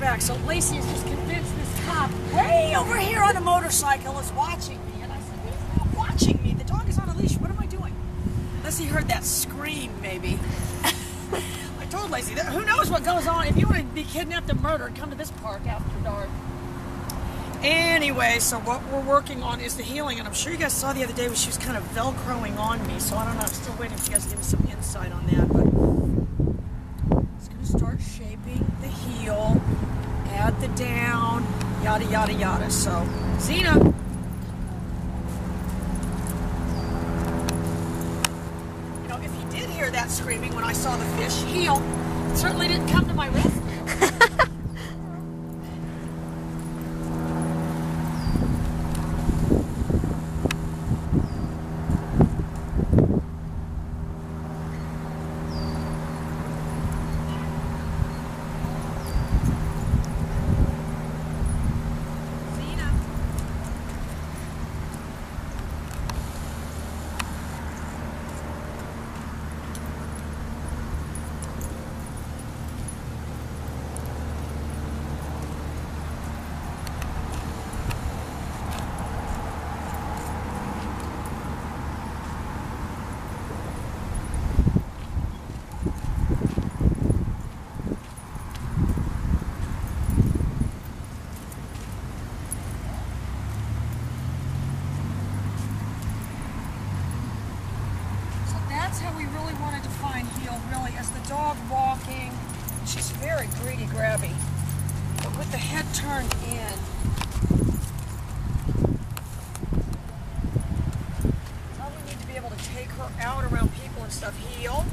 back. So Lacey is just convinced this cop way over here on a motorcycle is watching me. And I said, he's not watching me. The dog is on a leash. What am I doing? Unless he heard that scream, maybe. I told Lacey, that, who knows what goes on. If you want to be kidnapped and murdered, come to this park after dark. Anyway, so what we're working on is the healing. And I'm sure you guys saw the other day when she was kind of Velcroing on me. So I don't know. I'm still waiting for you guys to give me some insight on that. But it's going to start shaping the heel, add the down, yada, yada, yada. So, Xena. You know, if he did hear that screaming when I saw the fish heel, it certainly didn't come to my rescue. That's how we really wanted to find heel, really, as the dog walking. She's very greedy, grabby. But with the head turned in. Now we need to be able to take her out around people and stuff. Heel.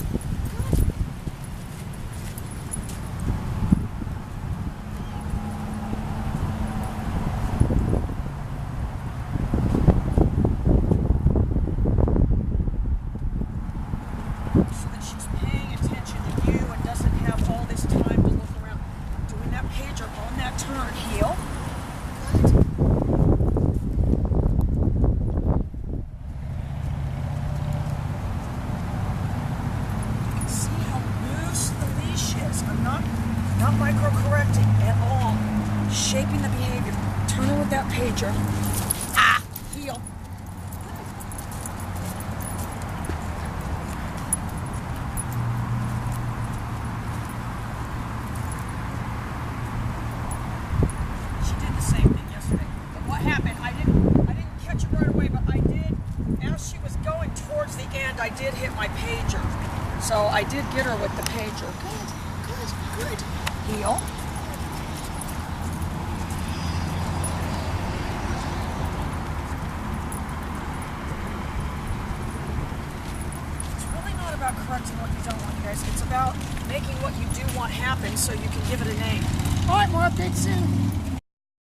Not micro-correcting at all. Shaping the behavior. Turn her with that pager. Ah! Heel. She did the same thing yesterday. But what happened? I didn't catch it right away, but I did, as she was going towards the end, I did hit my pager. So I did get her with the pager. Good. Heel. It's really not about correcting what you don't want, you guys. It's about making what you do want happen so you can give it a name. All right, more updates soon.